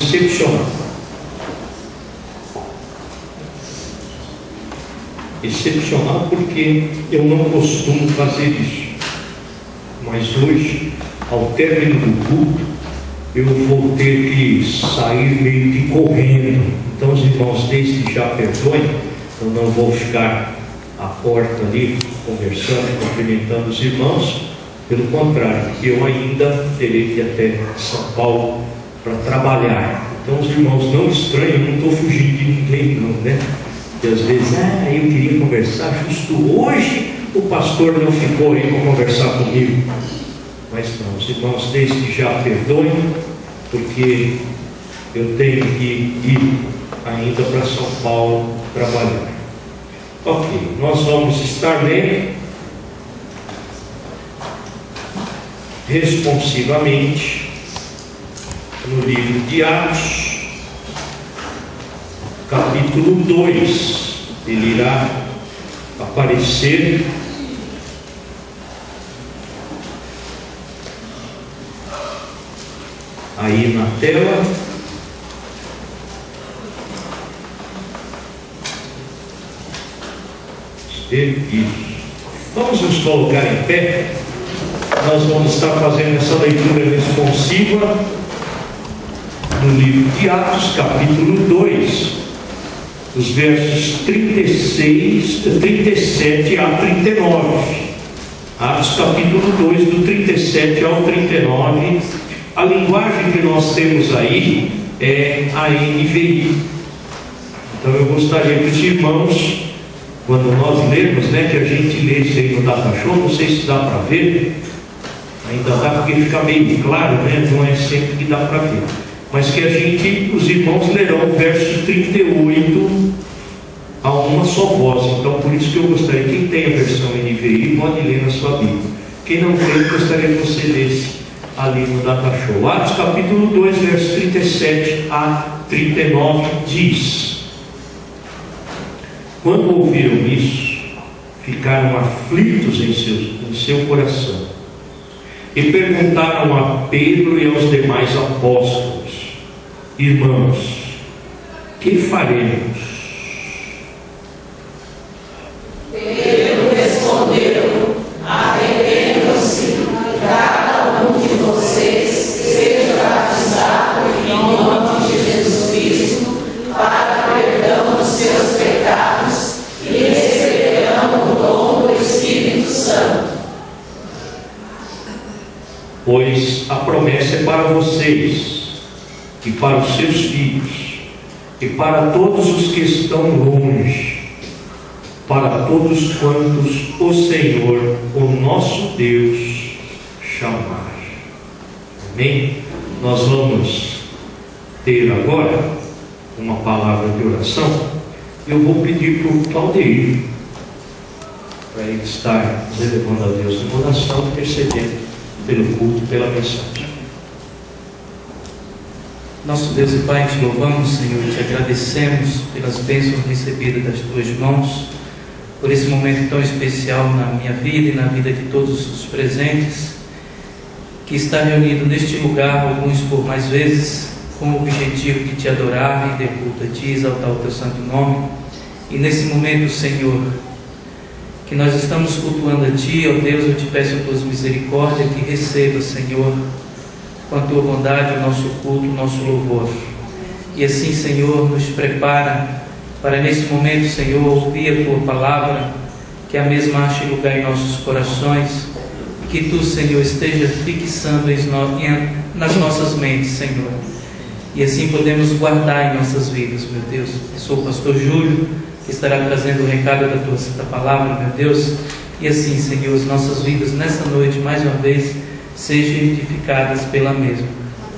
excepcional. Excepcional porque eu não costumo fazer isso. Mas hoje, ao término do culto, eu vou ter que sair meio que correndo. Então os irmãos desde já perdoem, eu não vou ficar à porta ali conversando, cumprimentando os irmãos. Pelo contrário, eu ainda terei que ir até São Paulo para trabalhar. Então os irmãos não estranhem, eu não estou fugindo de ninguém não, né? Porque às vezes, eu queria conversar justo hoje, o pastor não ficou aí para conversar comigo. Mas não, os irmãos desde já perdoem, porque eu tenho que ir ainda para São Paulo trabalhar. Ok, nós vamos estar lendo responsivamente no livro de Atos, capítulo 2. Ele irá aparecer aí na tela. Isso. Vamos nos colocar em pé. Nós vamos estar fazendo essa leitura responsiva no livro de Atos, capítulo 2, os versos 37 a 39. Atos, capítulo 2, do 37 ao 39. A linguagem que nós temos aí é a NVI. Então eu gostaria que os irmãos, quando nós lermos, que a gente lê isso aí no Data Show, não sei se dá para ver, ainda dá porque fica meio claro, não é sempre que dá para ver, mas que os irmãos lerão o verso 38 a uma só voz. Então por isso que eu gostaria, quem tem a versão NVI pode ler na sua Bíblia, quem não tem, eu gostaria que você lesse ali no Data Show. Atos capítulo 2, versos 37 a 39 diz: quando ouviram isso, ficaram aflitos em seu coração e perguntaram a Pedro e aos demais apóstolos: irmãos, que faremos? Pedro respondeu: arrependam-se, cada um de vocês seja batizado em nome de Jesus Cristo para perdão dos seus pecados e receberão o dom do Espírito Santo. Pois a promessa é para vocês e para os seus filhos e para todos os que estão longe, para todos quantos o Senhor, o nosso Deus, chamar. Amém? Nós vamos ter agora uma palavra de oração. Eu vou pedir para o Claudeir, para ele estar elevando a Deus em oração, intercedendo pelo culto, pela mensagem. Nosso Deus e Pai, te louvamos, Senhor, e te agradecemos pelas bênçãos recebidas das tuas mãos, por esse momento tão especial na minha vida e na vida de todos os presentes, que está reunido neste lugar, alguns por mais vezes, com o objetivo de te adorar, render culto a ti, exaltar o teu santo nome. E nesse momento, Senhor, que nós estamos cultuando a ti, ó Deus, eu te peço a tua misericórdia, que receba, Senhor, com a tua bondade o nosso culto, o nosso louvor. E assim, Senhor, nos prepara para nesse momento, Senhor, ouvir a tua palavra, que a mesma ache lugar em nossos corações, e que tu, Senhor, esteja fixando nas nossas mentes, Senhor, e assim podemos guardar em nossas vidas, meu Deus. Eu sou o pastor Júlio, que estará trazendo o recado da tua santa palavra, meu Deus, e assim, Senhor, as nossas vidas nessa noite, mais uma vez, sejam edificadas pela mesma.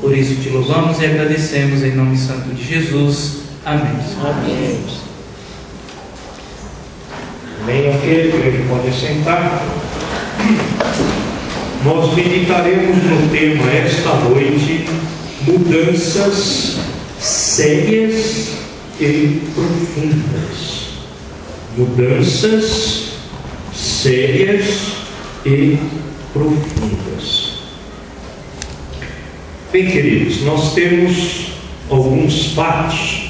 Por isso te louvamos e agradecemos em nome santo de Jesus. Amém. Amém. Bem, ok, a igreja pode sentar. Nós meditaremos no tema esta noite: mudanças sérias e profundas. Mudanças sérias e profundas. Bem, queridos, nós temos alguns fatos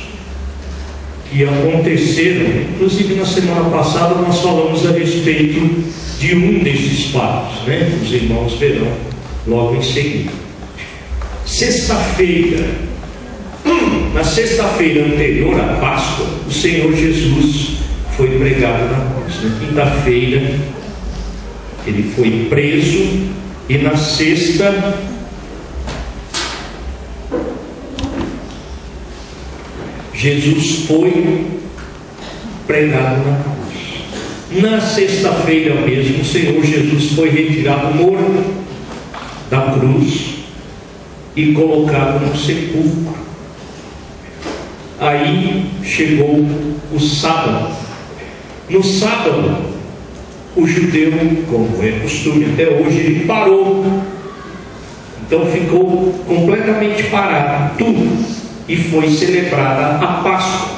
que aconteceram. Inclusive, na semana passada nós falamos a respeito de um desses fatos, né? Os irmãos verão logo em seguida. Na sexta-feira anterior à Páscoa, o Senhor Jesus foi pregado na cruz. Na quinta-feira ele foi preso, e na sexta Jesus foi pregado na cruz. Na sexta-feira mesmo, o Senhor Jesus foi retirado morto da cruz e colocado no sepulcro. Aí chegou o sábado. No sábado, o judeu, como é costume até hoje, ele parou. Então ficou completamente parado tudo, e foi celebrada a Páscoa.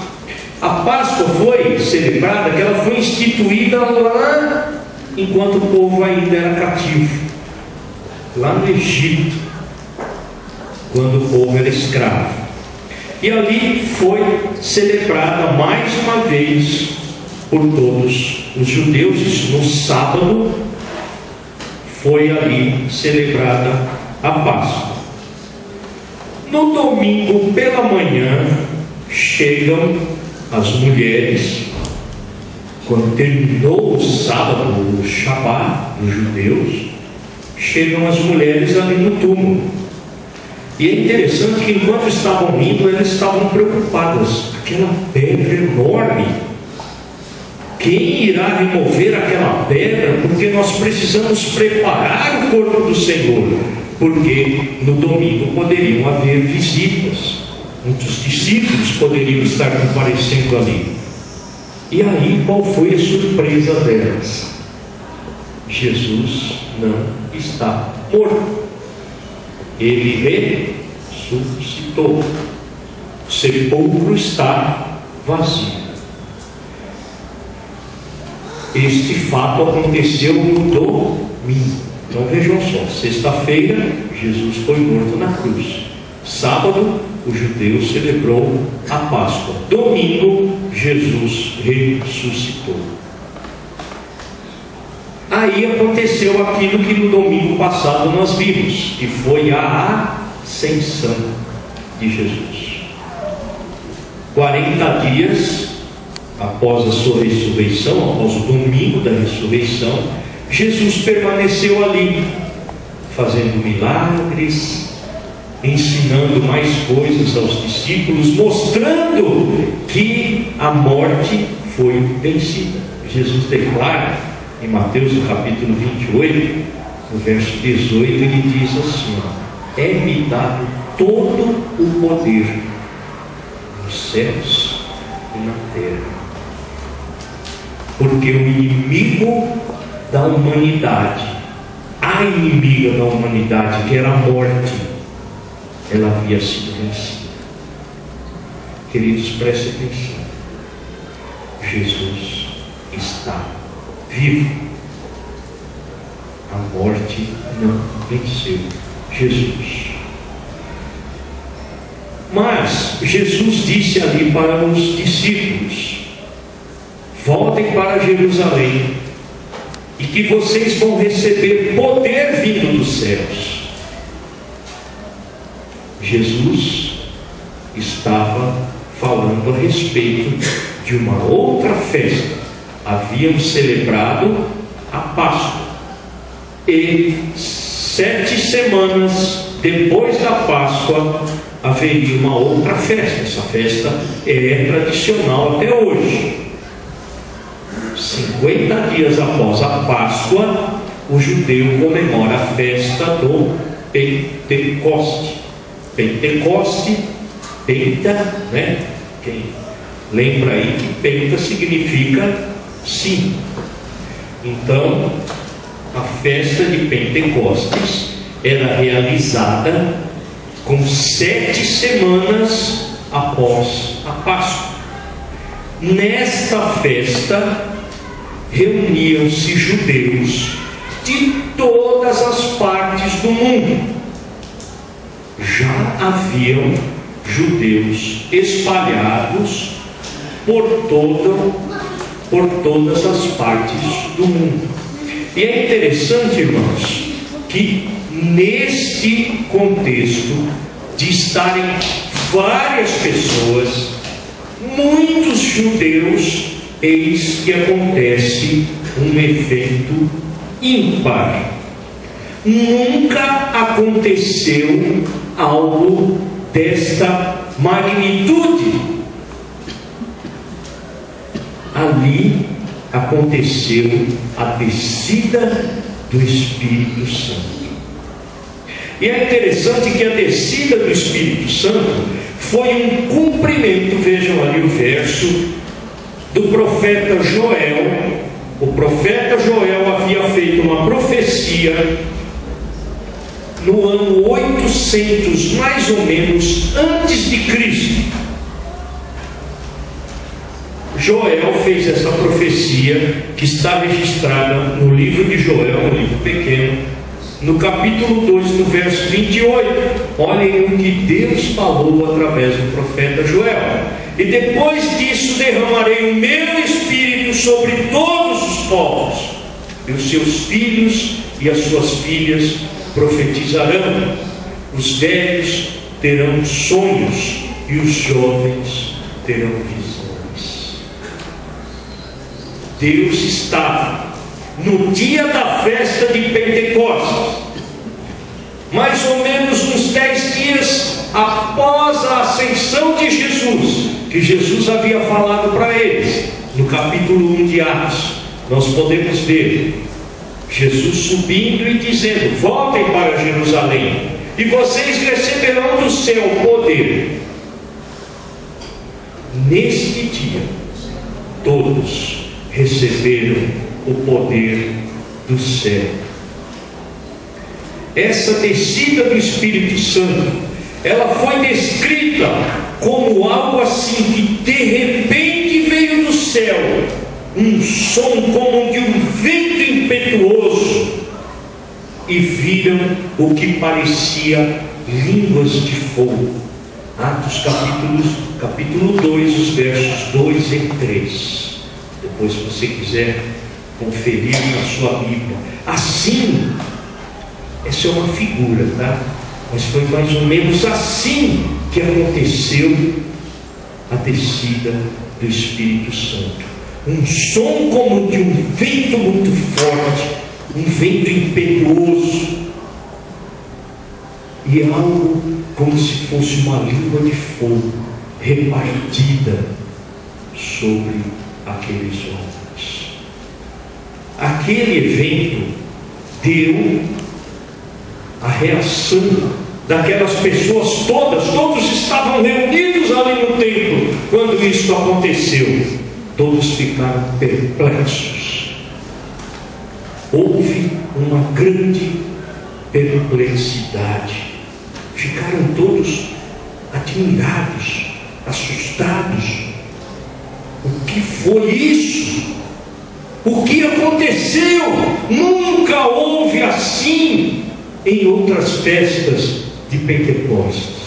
A Páscoa foi celebrada, que ela foi instituída lá enquanto o povo ainda era cativo, lá no Egito, quando o povo era escravo. E ali foi celebrada mais uma vez por todos os judeus. No sábado foi ali celebrada a Páscoa. No domingo pela manhã chegam as mulheres, quando terminou o sábado, o Shabat dos judeus, chegam as mulheres ali no túmulo. E é interessante que enquanto estavam indo, elas estavam preocupadas. Aquela pedra enorme, quem irá remover aquela pedra? Porque nós precisamos preparar o corpo do Senhor, porque no domingo poderiam haver visitas, muitos discípulos poderiam estar comparecendo ali. E aí, qual foi a surpresa delas? Jesus não está morto, ele ressuscitou. O sepulcro está vazio. Este fato aconteceu no domingo. Então vejam só: sexta-feira Jesus foi morto na cruz. Sábado o judeu celebrou a Páscoa. Domingo Jesus ressuscitou. Aí aconteceu aquilo que no domingo passado nós vimos, que foi a ascensão de Jesus. 40 dias após a sua ressurreição, após o domingo da ressurreição, Jesus permaneceu ali, fazendo milagres, ensinando mais coisas aos discípulos, mostrando que a morte foi vencida. Jesus declara em Mateus, no capítulo 28, no verso 18, ele diz assim: é-me dado todo o poder nos céus e na terra. Porque o inimigo da humanidade, a inimiga da humanidade, que era a morte, ela havia sido vencida. Queridos, prestem atenção. Jesus está vivo. A morte não venceu Jesus. Mas Jesus disse ali para os discípulos: voltem para Jerusalém, e que vocês vão receber poder vindo dos céus. Jesus estava falando a respeito de uma outra festa. Haviam celebrado a Páscoa, e 7 semanas depois da Páscoa haveria uma outra festa. Essa festa é tradicional até hoje. 50 dias após a Páscoa, o judeu comemora a festa do Pentecoste. Pentecoste, penta, né? Quem lembra aí que penta significa 5. Então, a festa de Pentecostes era realizada com 7 semanas após a Páscoa. Nesta festa reuniam-se judeus de todas as partes do mundo. Já haviam judeus espalhados por todas as partes do mundo. E é interessante, irmãos, que neste contexto de estarem várias pessoas, muitos judeus, eis que acontece um evento ímpar. Nunca aconteceu algo desta magnitude. Ali aconteceu a descida do Espírito Santo. E é interessante que a descida do Espírito Santo foi um cumprimento, vejam ali o verso, do profeta Joel. O profeta Joel havia feito uma profecia no ano 800, mais ou menos, antes de Cristo. Joel fez essa profecia, que está registrada no livro de Joel, um livro pequeno, no capítulo 2, no verso 28. Olhem o que Deus falou através do profeta Joel: e depois disso derramarei o meu espírito sobre todos os povos, e os seus filhos e as suas filhas profetizarão, os velhos terão sonhos e os jovens terão visões. Deus estava no dia da festa de Pentecostes, mais ou menos uns 10 dias após a ascensão de Jesus, que Jesus havia falado para eles. No capítulo 1 de Atos, nós podemos ver Jesus subindo e dizendo: voltem para Jerusalém, e vocês receberão do céu poder. Neste dia, todos receberam o poder do céu. Essa descida do Espírito Santo, ela foi descrita como algo assim que de repente veio do céu, um som como de um vento impetuoso, e viram o que parecia línguas de fogo. Atos capítulo 2, os versos 2 e 3. Depois, se você quiser conferir na sua Bíblia. Assim, essa é uma figura, tá? Mas foi mais ou menos assim que aconteceu a descida do Espírito Santo. Um som como de um vento muito forte, um vento impetuoso, e algo como se fosse uma língua de fogo repartida sobre aqueles homens. Aquele evento deu a reação daquelas pessoas todos estavam reunidos ali no templo quando isso aconteceu. Todos ficaram perplexos. Houve uma grande perplexidade. Ficaram todos admirados, assustados. O que foi isso? O que aconteceu? Nunca houve assim em outras festas de Pentecostes.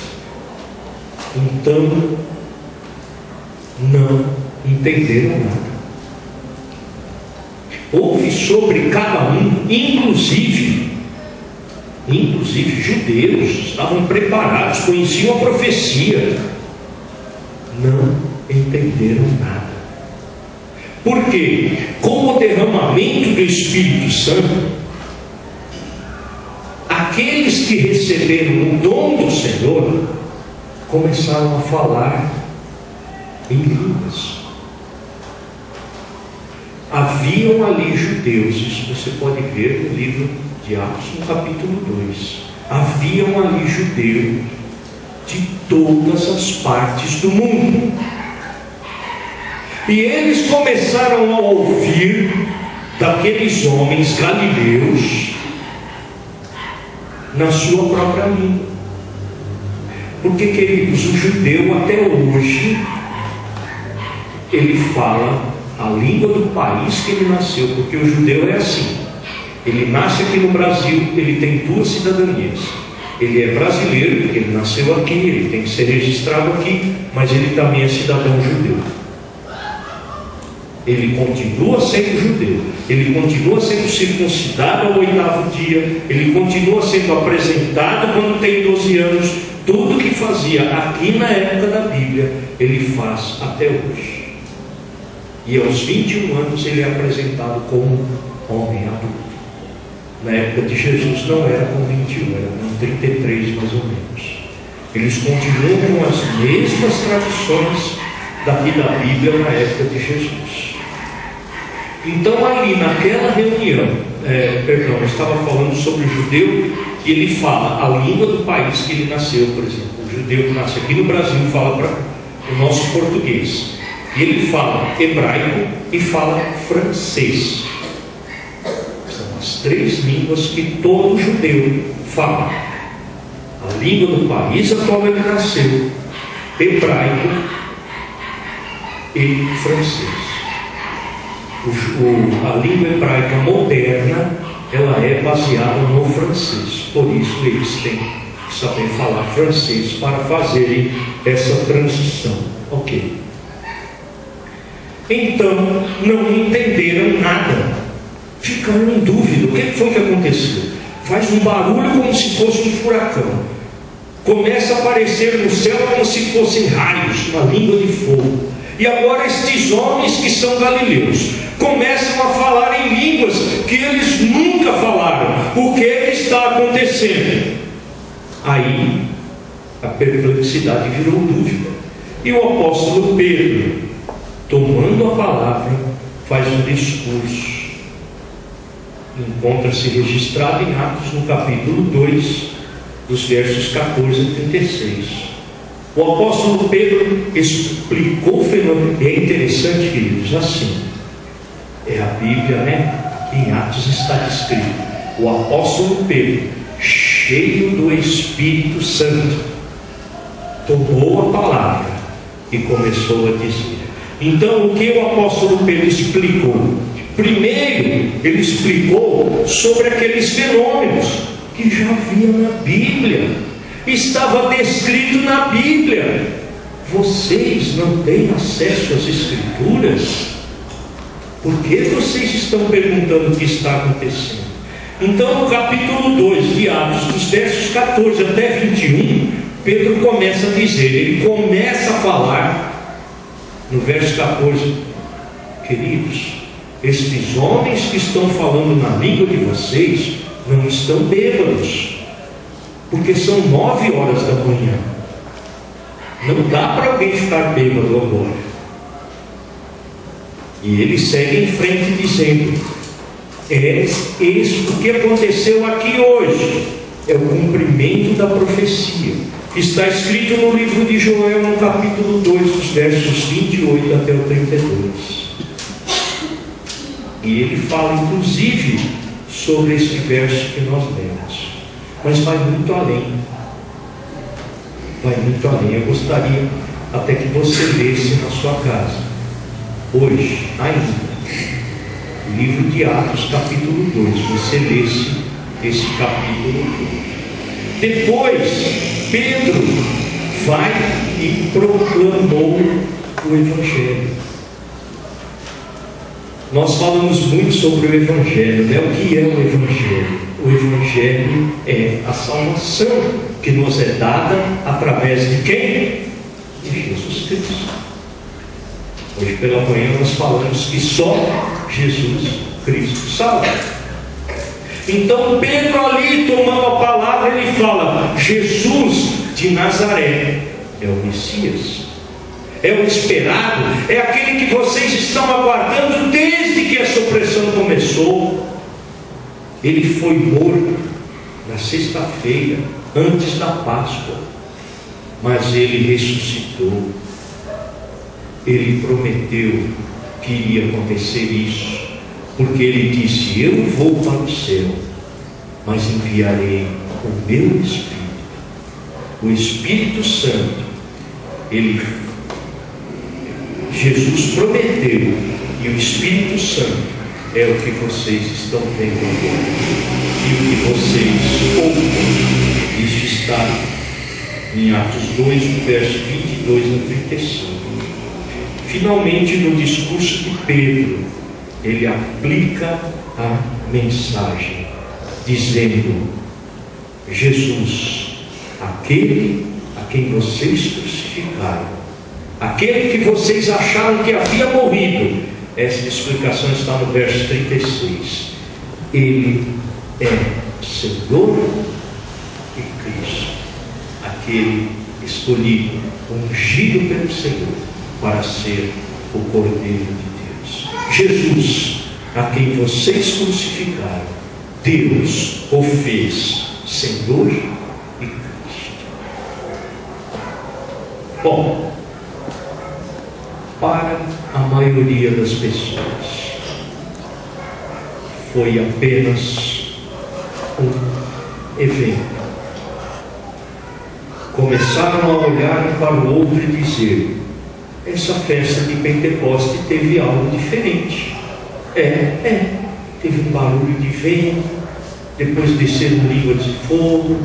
Então, não entenderam nada. Houve sobre cada um, inclusive judeus, estavam preparados, conheciam a profecia, não entenderam nada. Por quê? Com o derramamento do Espírito Santo, aqueles que receberam o dom do Senhor começaram a falar em línguas. Haviam ali judeus, isso você pode ver no livro de Atos, no capítulo 2. Haviam ali judeus de todas as partes do mundo. E eles começaram a ouvir daqueles homens galileus na sua própria língua. Porque, queridos, o judeu até hoje, ele fala a língua do país que ele nasceu, porque o judeu é assim. Ele nasce aqui no Brasil, ele tem duas cidadanias. Ele é brasileiro, porque ele nasceu aqui, ele tem que ser registrado aqui, mas ele também é cidadão judeu. Ele continua sendo judeu, ele continua sendo circuncidado ao 8º dia, ele continua sendo apresentado quando tem 12 anos. Tudo que fazia aqui na época da Bíblia, ele faz até hoje. E aos 21 anos ele é apresentado como homem adulto. Na época de Jesus não era com 21, era com 33 mais ou menos. Eles continuam com as mesmas tradições daqui da Bíblia na época de Jesus. Então ali naquela reunião, eu estava falando sobre o judeu, e ele fala a língua do país que ele nasceu, por exemplo. O judeu que nasce aqui no Brasil fala para o nosso português. E ele fala hebraico e fala francês. São as 3 línguas que todo judeu fala. A língua do país a qual ele nasceu, hebraico e francês. A língua hebraica moderna, ela é baseada no francês. Por isso eles têm que saber falar francês para fazerem essa transição. Ok. Então, não entenderam nada. Ficaram em dúvida. O que foi que aconteceu? Faz um barulho como se fosse um furacão. Começa a aparecer no céu como se fossem raios, uma língua de fogo. E agora estes homens que são galileus começam a falar em línguas que eles nunca falaram. O que está acontecendo? Aí a perplexidade virou dúvida. E o apóstolo Pedro, tomando a palavra, faz um discurso. Encontra-se registrado em Atos no capítulo 2, dos versos 14 a 36. O apóstolo Pedro explicou o fenômeno. É interessante, queridos, assim, é a Bíblia, né? Em Atos está descrito: o apóstolo Pedro, cheio do Espírito Santo, tomou a palavra e começou a dizer. Então, o que o apóstolo Pedro explicou? Primeiro, ele explicou sobre aqueles fenômenos que já havia na Bíblia. Estava descrito na Bíblia. Vocês não têm acesso às Escrituras? Por que vocês estão perguntando o que está acontecendo? Então, no capítulo 2 de Atos, dos versos 14 até 21, Pedro começa a dizer, ele começa a falar, no verso 14, queridos, estes homens que estão falando na língua de vocês não estão bêbados, porque são 9 horas da manhã. Não dá para alguém ficar bêbado agora. E ele segue em frente dizendo: isso que aconteceu aqui hoje é o cumprimento da profecia que está escrito no livro de Joel, no capítulo 2, dos versos 28 até o 32. E ele fala inclusive sobre este verso que nós lemos, mas vai muito além. Vai muito além. Eu gostaria até que você lesse na sua casa, hoje, ainda, o livro de Atos, capítulo 2. Você lesse esse capítulo todo. Depois, Pedro vai e proclamou o Evangelho. Nós falamos muito sobre o Evangelho, né? O que é o Evangelho? O Evangelho é a salvação que nos é dada através de quem? De Jesus Cristo. Hoje pela manhã nós falamos que só Jesus Cristo salva. Então Pedro ali tomando a palavra, ele fala: Jesus de Nazaré é o Messias, é o esperado, é aquele que vocês estão aguardando desde que essa opressão começou. Ele foi morto na sexta-feira, antes da Páscoa, mas ele ressuscitou. Ele prometeu que iria acontecer isso, porque ele disse: eu vou para o céu, mas enviarei o meu Espírito, o Espírito Santo. Jesus prometeu, e o Espírito Santo é o que vocês estão vendo agora, e o que vocês ouvem. Isso está em Atos 2, no verso 22 a 35. Finalmente, no discurso de Pedro, ele aplica a mensagem, dizendo: Jesus, aquele a quem vocês crucificaram, aquele que vocês acharam que havia morrido. Essa explicação está no verso 36. Ele é Senhor e Cristo, aquele escolhido, ungido pelo Senhor para ser o Cordeiro de Deus. Jesus, a quem vocês crucificaram, Deus o fez Senhor e Cristo. Bom, para a maioria das pessoas, foi apenas um evento. Começaram a olhar um para o outro e dizer: essa festa de Pentecoste teve algo diferente. Teve um barulho de vento, depois desceram línguas de fogo,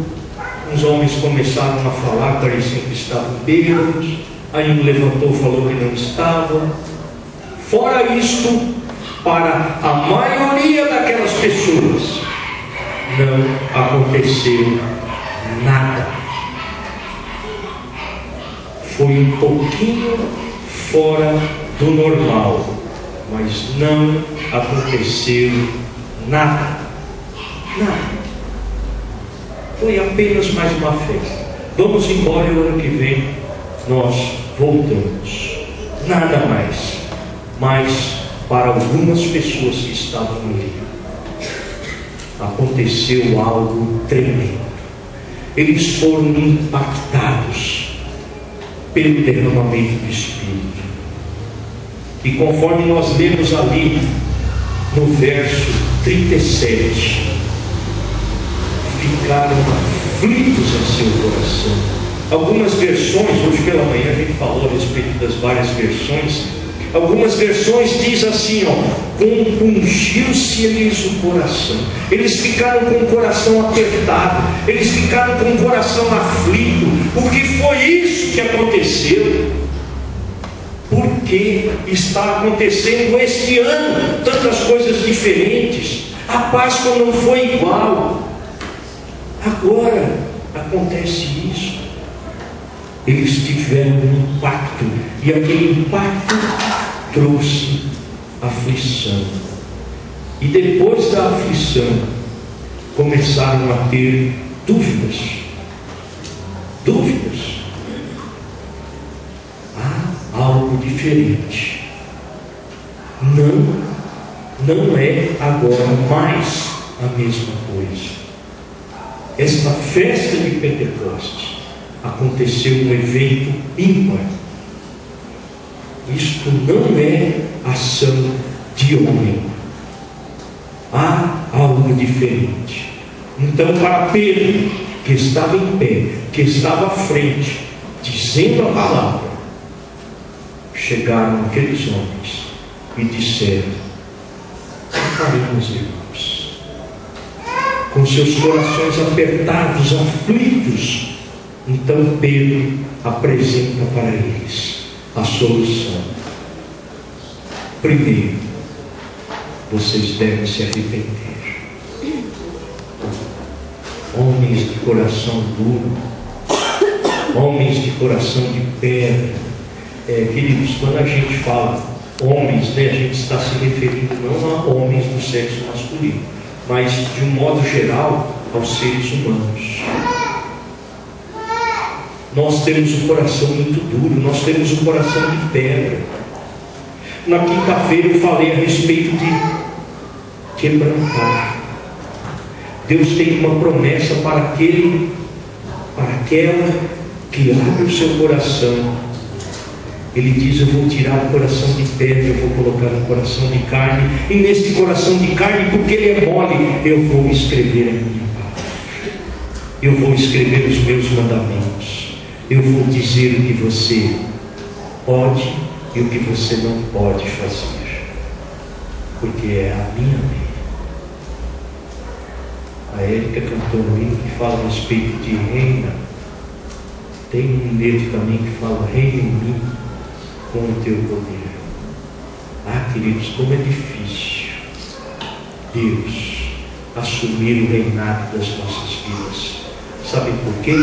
os homens começaram a falar, pareciam que estavam bêbados, aí um levantou e falou que não estava. Fora isto, para a maioria daquelas pessoas, não aconteceu nada. Foi um pouquinho fora do normal, mas não aconteceu nada. Nada. Foi apenas mais uma festa. Vamos embora e o ano que vem nós voltamos. Nada mais. Mas para algumas pessoas que estavam ali, aconteceu algo tremendo. Eles foram impactados pelo derramamento do Espírito. E conforme nós lemos ali no verso 37, ficaram aflitos em seu coração. Algumas versões, hoje pela manhã a gente falou a respeito das várias versões. Algumas versões diz assim, compungiu-se-lhes o coração. Eles ficaram com o coração apertado, eles ficaram com o coração aflito. O que foi isso que aconteceu? Por que está acontecendo este ano tantas coisas diferentes? A Páscoa não foi igual. Agora acontece isso. Eles tiveram um impacto, e aquele impacto trouxe aflição. E depois da aflição, começaram a ter dúvidas. Há algo diferente. Não é agora mais a mesma coisa. Esta festa de Pentecostes aconteceu um evento ímpar. Isto não é ação de homem. Há algo diferente. Então, para Pedro, que estava em pé, que estava à frente, dizendo a palavra, chegaram aqueles homens e disseram: o que faremos, irmãos? Com seus corações apertados, aflitos, então Pedro apresenta para eles a solução. Primeiro, vocês devem se arrepender. Homens de coração duro, homens de coração de pedra. Queridos, quando a gente fala homens, a gente está se referindo não a homens do sexo masculino, mas de um modo geral aos seres humanos. Nós temos um coração muito duro, nós temos um coração de pedra. Na quinta-feira eu falei a respeito de quebrantar. Deus tem uma promessa para aquela que abre o seu coração. Ele diz: eu vou tirar o coração de pedra, eu vou colocar um coração de carne, e nesse coração de carne, porque ele é mole, eu vou escrever a minha palavra, eu vou escrever os meus mandamentos, eu vou dizer o que você pode e o que você não pode fazer, porque é a minha lei. A Érica cantou um hino que fala a respeito de reina. Tem um livro também que fala: reina em mim com o teu poder. Ah, queridos, como é difícil Deus assumir o reinado das nossas vidas. Sabe por quê?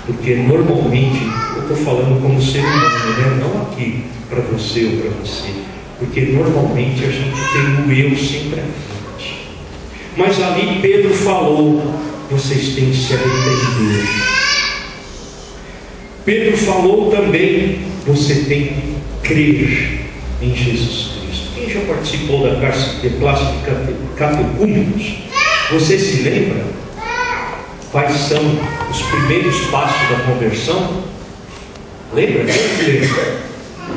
Porque normalmente, eu estou falando como ser humano, né? Não aqui para você ou para você, porque normalmente a gente tem o eu sempre à frente. Mas ali Pedro falou: vocês têm que se arrepender. Pedro falou também: você tem que crer em Jesus Cristo. Quem já participou da classe de catecúmenos, você se lembra quais são os primeiros passos da conversão? Lembra? Quem lembra?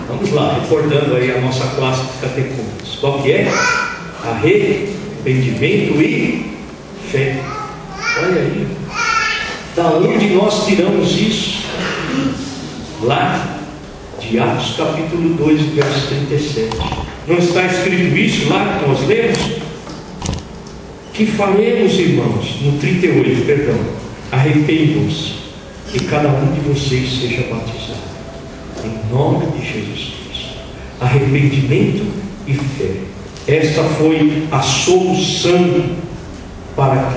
Vamos lá, recordando aí a nossa classe de catecúmenos. Qual que é? Arrependimento e fé. Olha aí, da onde nós tiramos isso? Lá de Atos capítulo 2, verso 37. Não está escrito isso lá que nós lemos? Que faremos, irmãos? No 38, perdão. Arrependam-se e cada um de vocês seja batizado em nome de Jesus Cristo. Arrependimento e fé. Esta foi a solução para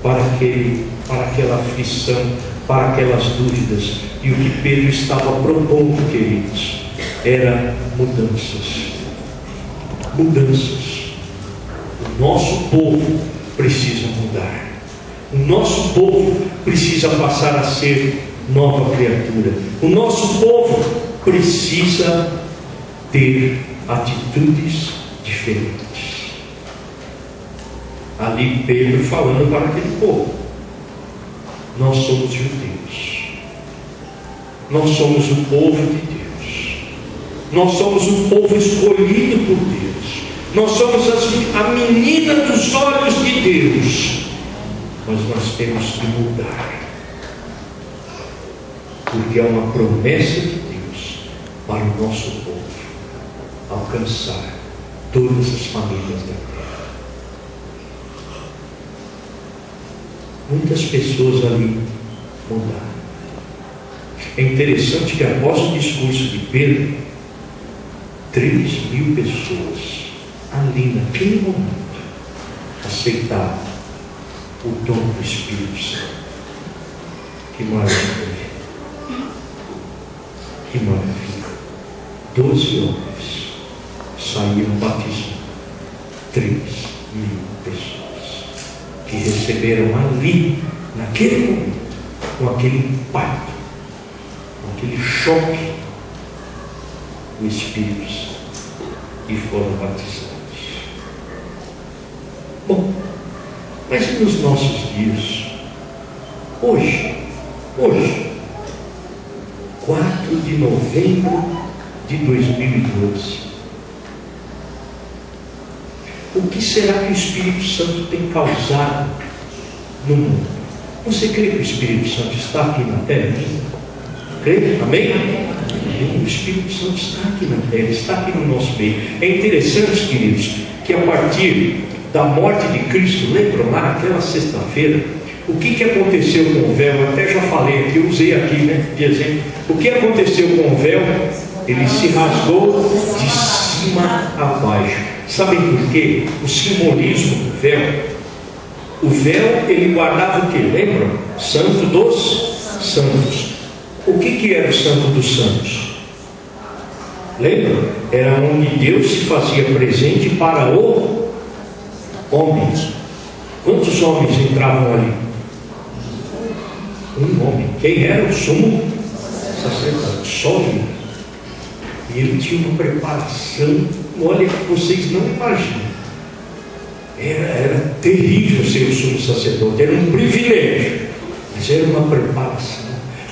aquela aflição, para aquelas dúvidas. E o que Pedro estava propondo, queridos, era mudanças. Mudanças. O nosso povo precisa mudar. O nosso povo precisa passar a ser nova criatura. O nosso povo precisa ter atitudes diferentes. Ali Pedro falando para aquele povo: nós somos judeus, nós somos o povo de Deus, nós somos o povo escolhido por Deus, nós somos a menina dos olhos de Deus, mas nós temos que mudar, porque é uma promessa de Deus para o nosso povo alcançar todas as famílias da terra. Muitas pessoas ali mudaram. É interessante que após o discurso de Pedro, 3.000 pessoas ali naquele momento aceitaram o dom do Espírito Santo. Que maravilha! Que maravilha! 12 homens saíram batizando 3.000 pessoas que receberam ali, naquele momento, com aquele impacto, com aquele choque, o Espírito Santo, e foram batizados. Bom, mas nos nossos dias, hoje, 4 de novembro de 2012, o que será que o Espírito Santo tem causado no mundo? Você crê que o Espírito Santo está aqui na terra? Crê? Amém? O Espírito Santo está aqui na terra, está aqui no nosso meio. É interessante, queridos, que a partir da morte de Cristo, lembram lá naquela sexta-feira, o que aconteceu com o véu? Eu até já falei aqui, eu usei aqui, né, de exemplo. O que aconteceu com o véu? Ele se rasgou de cima a baixo. Sabem por quê? O simbolismo do véu. O véu, ele guardava o que? Lembram? Santo dos santos. O que era o Santo dos Santos? Lembram? Era onde Deus se fazia presente para o homem. Quantos homens entravam ali? Um homem. Quem era o sumo sacerdote? Só ele. E ele tinha uma preparação, olha, que vocês não imaginam. Era terrível ser o sumo sacerdote, era um privilégio, mas era uma preparação.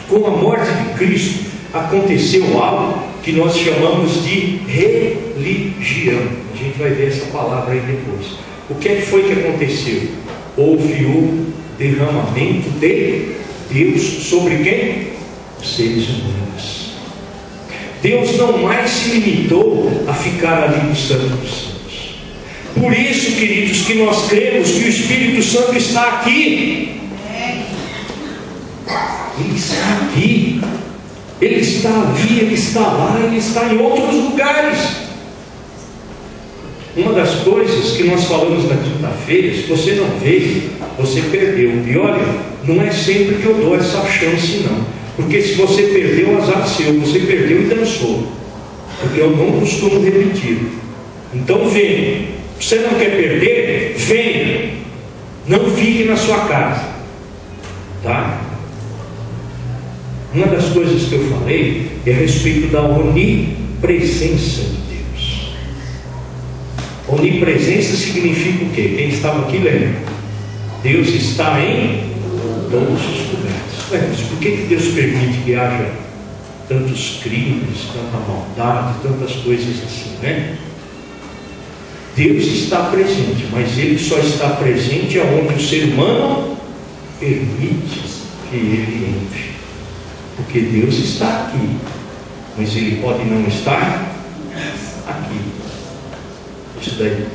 Com a morte de Cristo, aconteceu algo que nós chamamos de religião. A gente vai ver essa palavra aí depois. O que foi que aconteceu? Houve o derramamento de Deus sobre quem? Os seres humanos. Deus não mais se limitou a ficar ali no Santo dos Santos. Por isso, queridos, que nós cremos que o Espírito Santo está aqui. Ele está aqui. Ele está ali, Ele está lá, Ele está em outros lugares. Uma das coisas que nós falamos na quinta-feira, se você não veio, você perdeu. E olha, não é sempre que eu dou essa chance não. Porque se você perdeu, azar seu, você perdeu e dançou. Porque eu não costumo repetir. Então venha. Você não quer perder? Venha. Não fique na sua casa. Tá? Uma das coisas que eu falei é a respeito da onipresença de Deus. Onipresença significa o quê? Quem estava aqui lembra? Deus está em todos os lugares. Mas por que Deus permite que haja tantos crimes, tanta maldade, tantas coisas assim, né? Deus está presente, mas Ele só está presente aonde o ser humano permite que Ele entre. Porque Deus está aqui, mas Ele pode não estar aqui. Isso daí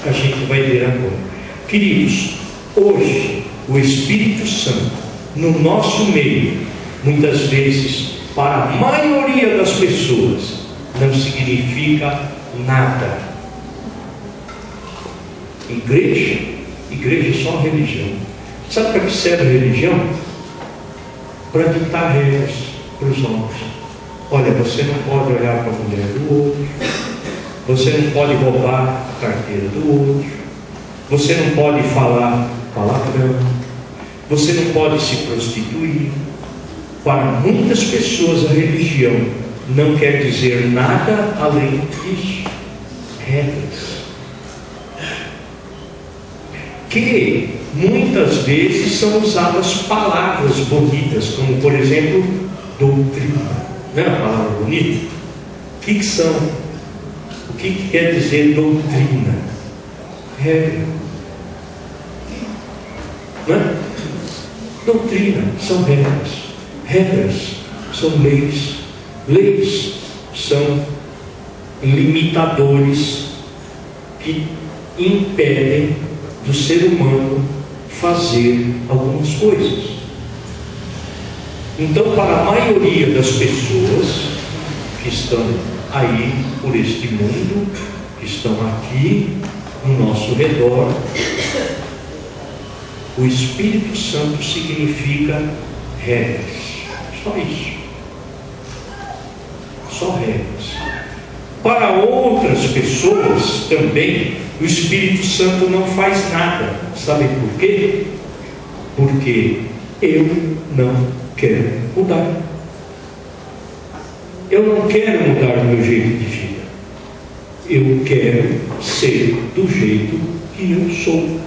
a gente vai ver agora. Queridos, hoje o Espírito Santo no nosso meio, muitas vezes para a maioria das pessoas, não significa nada. Igreja é só religião. Sabe para que serve a religião? Para ditar regras para os homens. Olha, você não pode olhar para a mulher do outro, você não pode roubar a carteira do outro, você não pode falar palavrão, você não pode se prostituir. Para muitas pessoas a religião não quer dizer nada além disso. Regras que muitas vezes são usadas palavras bonitas, como por exemplo, doutrina. Não é uma palavra bonita? O que são? O que quer dizer doutrina? Regra. Não é? Doutrina são regras. Regras são leis. Leis são limitadores que impedem do ser humano fazer algumas coisas. Então, para a maioria das pessoas que estão aí por este mundo, que estão aqui no nosso redor, o Espírito Santo significa regras. Só isso. Só regras. Para outras pessoas também, o Espírito Santo não faz nada. Sabe por quê? Porque eu não quero mudar. Eu não quero mudar o meu jeito de vida. Eu quero ser do jeito que eu sou.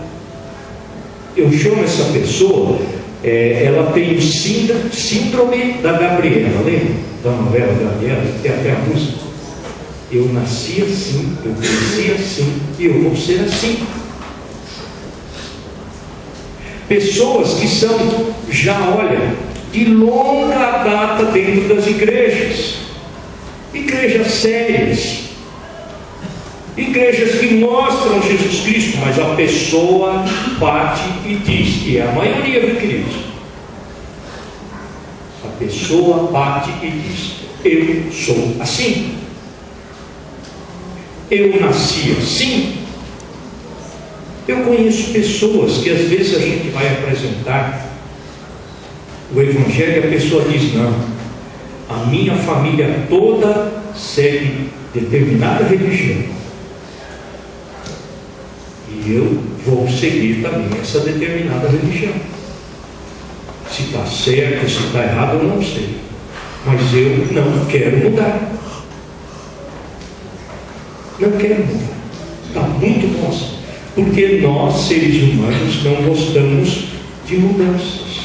Eu chamo essa pessoa, ela tem síndrome da Gabriela, lembra? Da novela Gabriela, tem até a música. Eu nasci assim, eu cresci assim, e eu vou ser assim. Pessoas que são, olha, de longa data dentro das igrejas. Igrejas sérias. Igrejas que mostram Jesus Cristo, mas a pessoa bate e diz, que é a maioria, viu, queridos? A pessoa bate e diz, eu sou assim. Eu nasci assim. Eu conheço pessoas que às vezes a gente vai apresentar o Evangelho e a pessoa diz, não, a minha família toda segue determinada religião e eu vou seguir também essa determinada religião. Se está certo, se está errado, eu não sei, mas eu não quero mudar. Não quero mudar. Está muito bom assim. Porque nós, seres humanos, não gostamos de mudanças.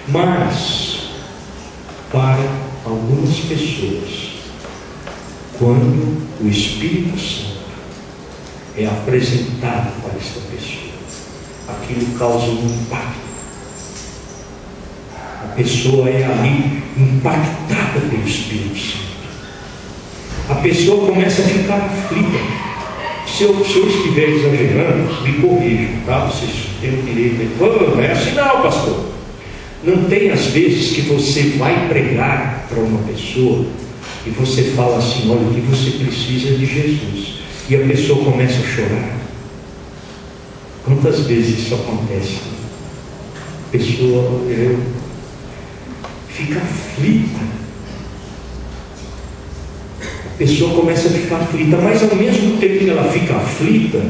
Mas, para algumas pessoas, quando o Espírito Santo é apresentado para esta pessoa, aquilo causa um impacto. A pessoa é ali impactada pelo Espírito Santo. A pessoa começa a ficar aflita. Se eu estiver exagerando, me corrijam, tá? Vocês têm o direito de... Não é assim não, pastor. Não tem às vezes que você vai pregar para uma pessoa e você fala assim: olha, o que você precisa é de Jesus. E a pessoa começa a chorar. Quantas vezes isso acontece? A pessoa fica aflita. A pessoa começa a ficar aflita, mas ao mesmo tempo que ela fica aflita,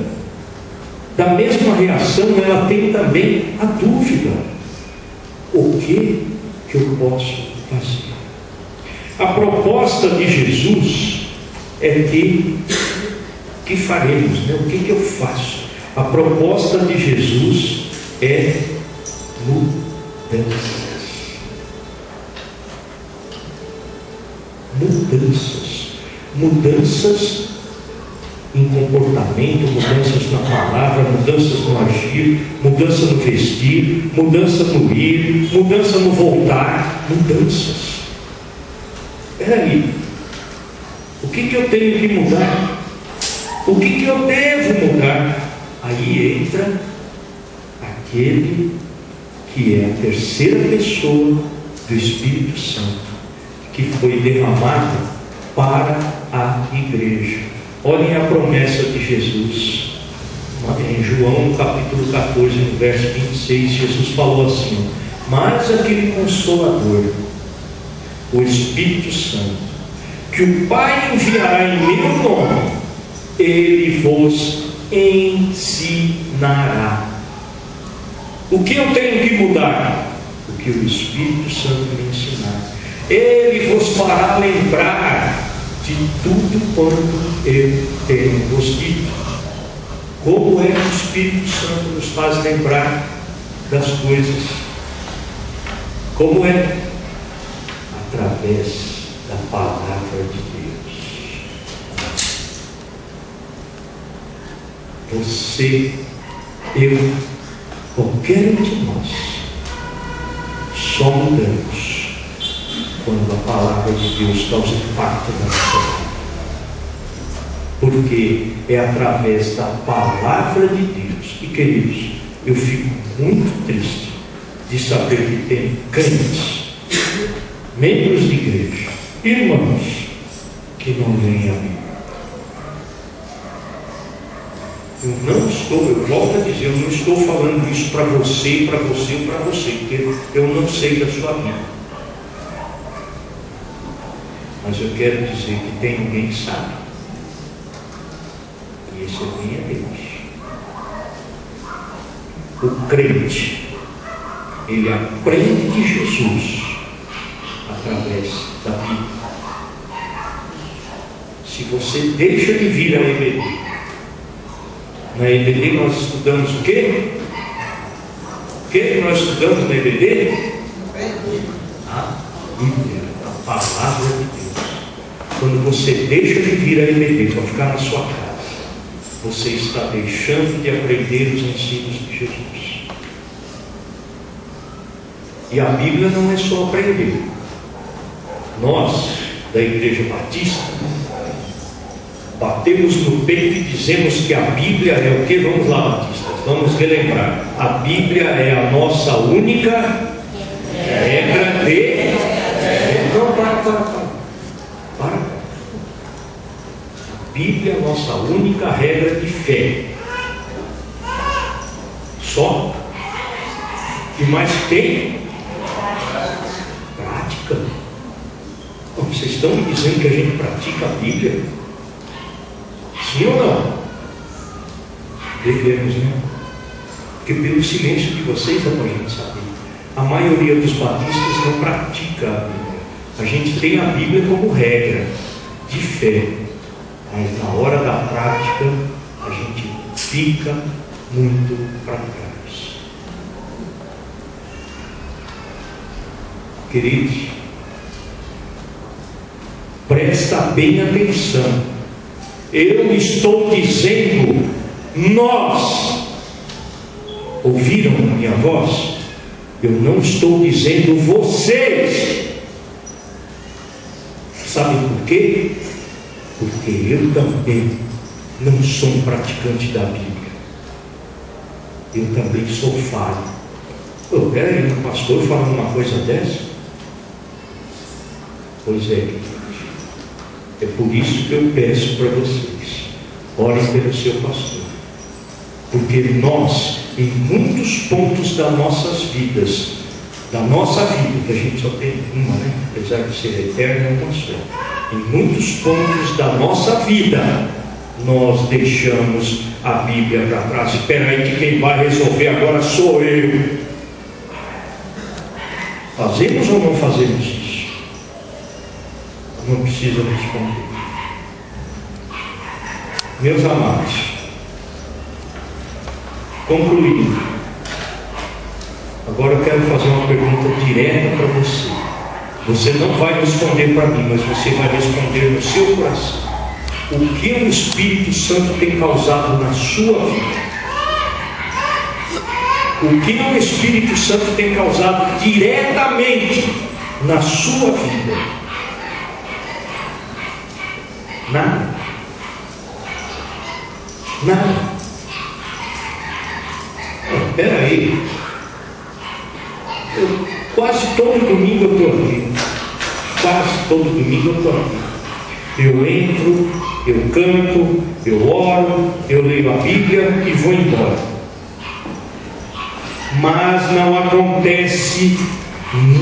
da mesma reação ela tem também a dúvida: o que eu posso fazer? A proposta de Jesus é que faremos, né? O que eu faço? A proposta de Jesus é mudanças. Mudanças em comportamento, mudanças na palavra, mudanças no agir, mudança no vestir, mudança no ir, mudança no voltar, mudanças. Espera aí, o que eu tenho que mudar? O que eu devo mudar? Aí entra aquele que é a terceira pessoa do Espírito Santo, que foi derramado para a igreja. Olhem a promessa de Jesus em João capítulo 14, no verso 26. Jesus falou assim: mas aquele Consolador, o Espírito Santo, que o Pai enviará em meu nome, ele vos ensinará. O que eu tenho que mudar? O que o Espírito Santo me ensinar. Ele vos fará lembrar de tudo quanto eu tenho vos dito. Como é que o Espírito Santo nos faz lembrar das coisas? Como é? Através da palavra de Deus. Você, eu, qualquer um de nós, só mudamos quando a palavra de Deus causa impacto na nossa vida. Porque é através da palavra de Deus. E queridos, eu fico muito triste de saber que tem crentes, membros de igreja, irmãos, que não leem a Bíblia. Eu volto a dizer, eu não estou falando isso para você, para você ou para você, porque eu não sei da sua vida. Mas eu quero dizer que tem alguém que sabe. E esse alguém é Deus. O crente, ele aprende de Jesus através da Bíblia. Se você deixa de vir à EBD, na EBD nós estudamos o quê? O que nós estudamos na EBD? A Bíblia, a palavra de Deus. Quando você deixa de vir à EBD para ficar na sua casa, você está deixando de aprender os ensinos de Jesus. E a Bíblia não é só aprender. Nós, da Igreja Batista, batemos no peito e dizemos que a Bíblia é o que? Vamos lá, Batistas, vamos relembrar. A Bíblia é a nossa única regra de... Não, para. A Bíblia é a nossa única regra de fé. Só. E mais tem prática. Vocês estão me dizendo que a gente pratica a Bíblia? Sim ou não? Devemos, né? Porque pelo silêncio de vocês dá para a gente saber. A maioria dos batistas não pratica a Bíblia. A gente tem a Bíblia como regra de fé, mas na hora da prática a gente fica muito para trás. Queridos, presta bem atenção. Eu estou dizendo nós. Ouviram a minha voz? Eu não estou dizendo vocês. Sabe por quê? Porque eu também não sou um praticante da Bíblia. Eu também sou falho. Pô, peraí, um pastor falando uma coisa dessa? Pois é, é por isso que eu peço para vocês, orem pelo seu pastor, porque nós, em muitos pontos das nossas vidas, que a gente só tem uma, né? Apesar de ser eterna, é uma só. Em muitos pontos da nossa vida, nós deixamos a Bíblia para trás. Espera aí que quem vai resolver agora sou eu. Fazemos ou não fazemos isso? Não precisa responder. Meus amados, concluindo, agora eu quero fazer uma pergunta direta para você. Você não vai responder para mim, mas você vai responder no seu coração. O que o Espírito Santo tem causado na sua vida? O que o Espírito Santo tem causado diretamente na sua vida? Nada. Nada. Espera aí. Quase todo domingo eu estou aqui. Quase todo domingo eu estou aqui. Eu entro, eu canto, eu oro, eu leio a Bíblia e vou embora. Mas não acontece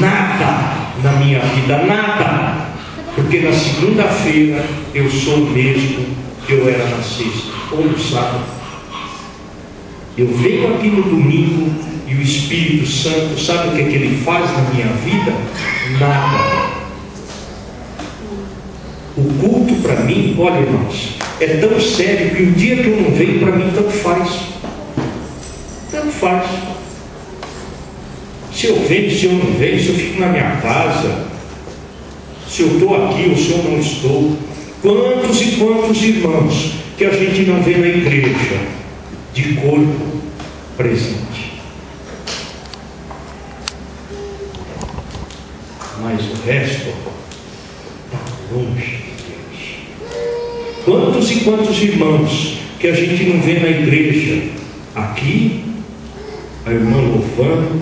nada na minha vida, nada. Porque na segunda-feira eu sou o mesmo que eu era na sexta ou no sábado. Eu venho aqui no domingo e o Espírito Santo, sabe o que ele faz na minha vida? Nada. O culto para mim, olha irmãos, é tão sério que o dia que eu não venho, para mim tanto faz. Tanto faz. Se eu venho, se eu não venho, se eu fico na minha casa, se eu estou aqui ou se eu não estou. Quantos e quantos irmãos que a gente não vê na igreja de corpo presente. Mas o resto está longe de Deus. Quantos e quantos irmãos que a gente não vê na igreja, aqui, a irmã louvando,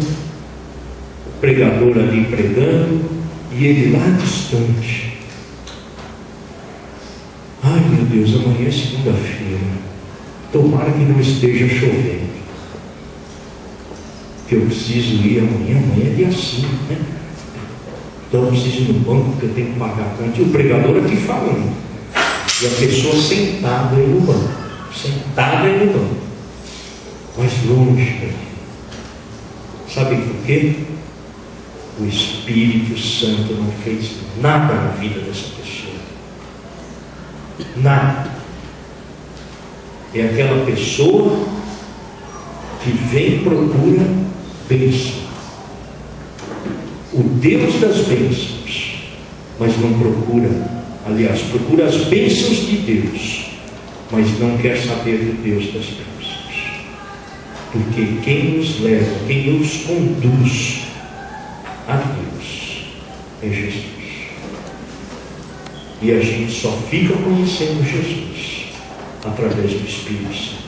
o pregador ali pregando, e ele lá distante. Ai meu Deus, amanhã é segunda-feira, tomara que não esteja chovendo, que eu preciso ir amanhã é dia 5, né? Então eu preciso ir no banco porque eu tenho que pagar a conta. E o pregador aqui falando, e a pessoa sentada aí no banco, mas longe daqui. Sabe por quê? O Espírito Santo não fez nada na vida dessa pessoa. Nada. É aquela pessoa que vem e procura bênção. O Deus das bênçãos, mas não procura, aliás, procura as bênçãos de Deus, mas não quer saber do Deus das bênçãos. Porque quem nos leva, quem nos conduz a Deus é Jesus. E a gente só fica conhecendo Jesus através do Espírito Santo.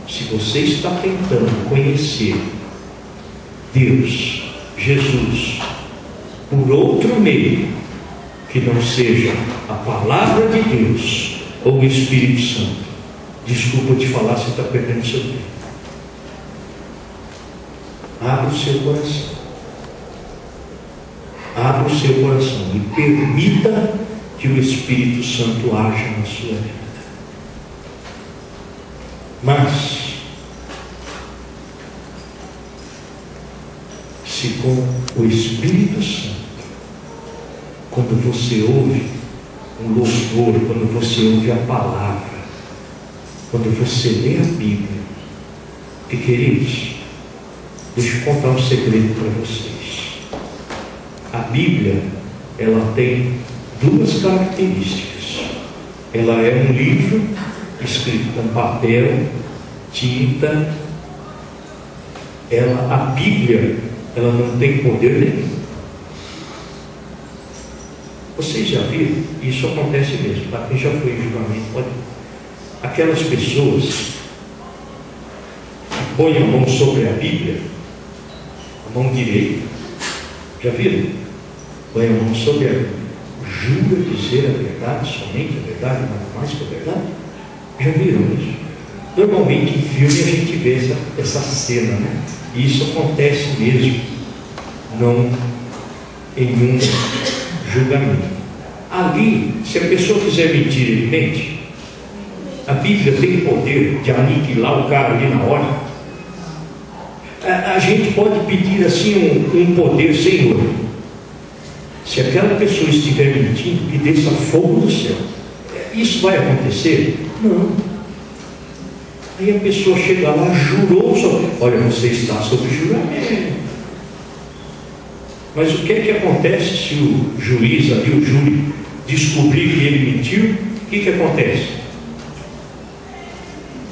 Se você está tentando conhecer Deus, Jesus, por outro meio que não seja a palavra de Deus ou o Espírito Santo, desculpa te falar, você está perdendo seu tempo. Abra o seu coração. Abra o seu coração e permita que o Espírito Santo haja na sua vida. Mas, se com o Espírito Santo, quando você ouve um louvor, quando você ouve a palavra, quando você lê a Bíblia, que queridos, deixa eu contar um segredo para vocês. A Bíblia, ela tem duas características. Ela é um livro escrito com papel, tinta. A Bíblia, ela não tem poder nenhum. Vocês já viram? Isso acontece mesmo, tá? Quem já foi em julgamento pode. aquelas pessoas que põem a mão sobre a Bíblia, a mão direita, já viram? Põe a mão sobre a Bíblia, jura dizer a verdade, somente a verdade, nada mais que a verdade. Já viram isso? Normalmente em filme a gente vê essa cena, né? E isso acontece mesmo, não em um julgamento. Ali, se a pessoa quiser mentir, ele mente. A Bíblia tem poder de aniquilar o cara ali na hora. A gente pode pedir assim um poder, Senhor. Se aquela pessoa estiver mentindo, que desça fogo do céu. Isso vai acontecer? Não. Aí a pessoa chega lá, jurou, olha, você está sob juramento. Mas o que é que acontece se o juiz ali, o júri, descobrir que ele mentiu? O que acontece?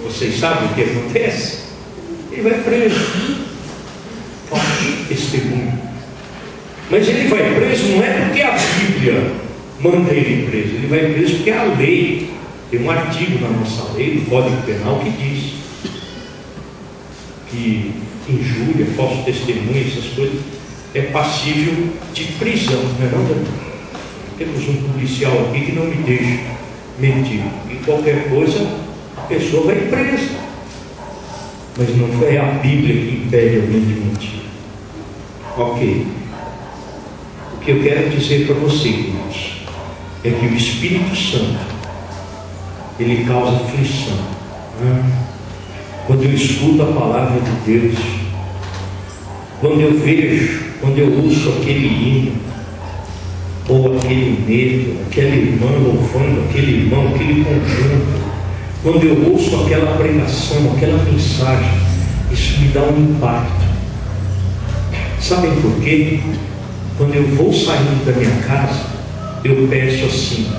Vocês sabem o que acontece? Ele vai preso. Falso testemunho. Mas ele vai preso não é porque a Bíblia manda ele preso. Ele vai preso porque a lei, tem um artigo na nossa lei, no Código Penal, que diz que injúria, falso testemunho, essas coisas, é passível de prisão, não é não? Temos um policial aqui que não me deixa mentir. E qualquer coisa, a pessoa vai presa. Mas não é a Bíblia que impede alguém de mentir. Ok. O que eu quero dizer para você, irmãos, é que o Espírito Santo, ele causa aflição. Quando eu escuto a palavra de Deus, quando eu vejo, quando eu ouço aquele hino, ou aquele negro, aquela irmã louvando, aquele irmão, aquele conjunto, quando eu ouço aquela pregação, aquela mensagem, isso me dá um impacto. Sabem por quê? Quando eu vou saindo da minha casa, eu peço assim: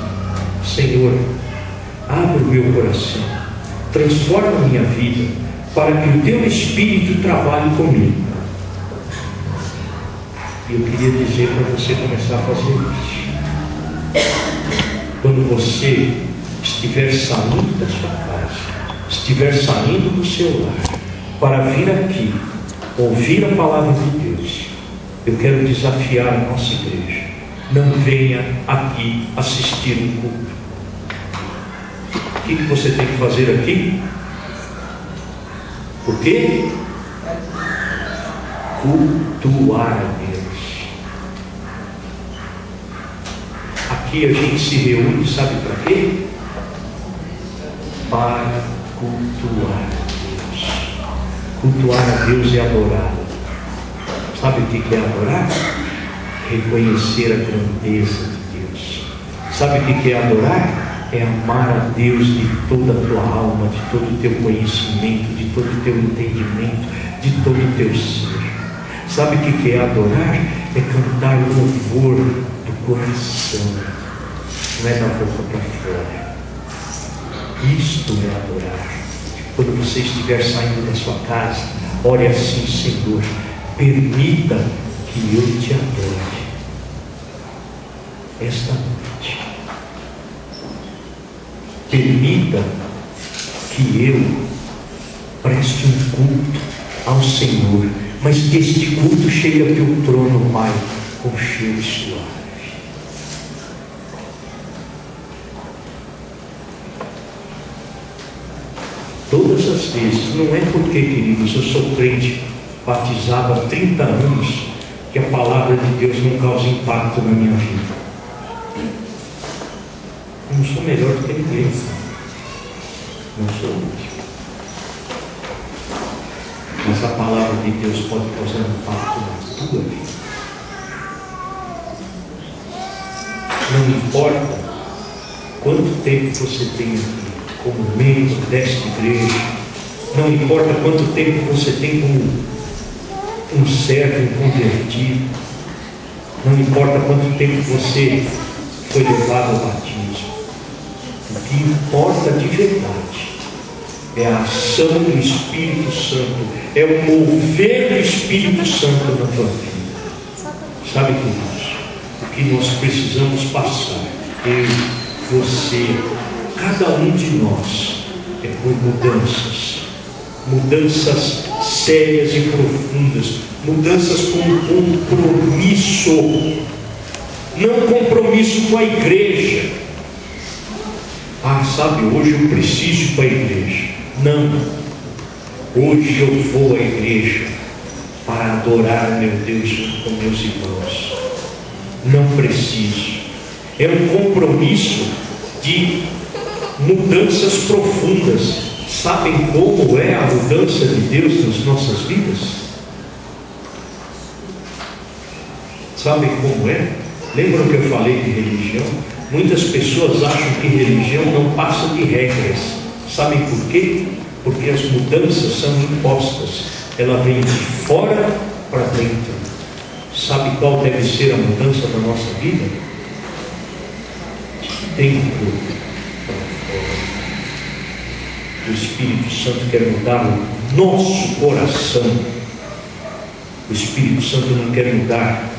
Senhor, abre o meu coração, transforma a minha vida, para que o teu Espírito trabalhe comigo. E eu queria dizer para você começar a fazer isso. Quando você estiver saindo da sua casa, estiver saindo do seu lar, para vir aqui, ouvir a palavra de Deus, eu quero desafiar a nossa igreja: não venha aqui assistir um culto. O que você tem que fazer aqui? O quê? Cultuar a Deus. Aqui a gente se reúne, sabe para quê? Para cultuar a Deus. Cultuar a Deus é adorar. Sabe o que é adorar? Reconhecer a grandeza de Deus. Sabe o que é adorar? É amar a Deus de toda a tua alma, de todo o teu conhecimento, de todo o teu entendimento, de todo o teu ser. Sabe o que é adorar? É cantar louvor do coração, não é da boca para fora. Isto é adorar. Quando você estiver saindo da sua casa, ore assim: Senhor, permita que eu te adore esta noite. Permita que eu preste um culto ao Senhor, mas que este culto chegue ao teu trono, Pai, com cheiro suave. Todas as vezes, não é porque, queridos, eu sou crente, batizado há 30 anos, que a palavra de Deus não causa impacto na minha vida. Eu não sou melhor do que ninguém. Não sou útil. Mas a palavra de Deus pode causar impacto na tua vida. Não importa quanto tempo você tem aqui como membro desta igreja, não importa quanto tempo você tem como um servo, um convertido, não importa quanto tempo você foi levado ao batismo. O que importa de verdade é a ação do Espírito Santo, é o mover do Espírito Santo na tua vida. Sabe, queridos, o que nós precisamos passar, eu, você, cada um de nós, é por mudanças sérias e profundas, mudanças com compromisso, não compromisso com a igreja. Sabe, hoje eu preciso ir para a igreja. Não, hoje eu vou à igreja para adorar meu Deus junto com meus irmãos. Não preciso. É um compromisso de mudanças profundas. Sabem como é a mudança de Deus nas nossas vidas? Sabem como é? Lembram que eu falei de religião? Muitas pessoas acham que religião não passa de regras. Sabem por quê? Porque as mudanças são impostas. Ela vem de fora para dentro. Sabe qual deve ser a mudança da nossa vida? De dentro para fora. O Espírito Santo quer mudar o nosso coração. O Espírito Santo não quer mudar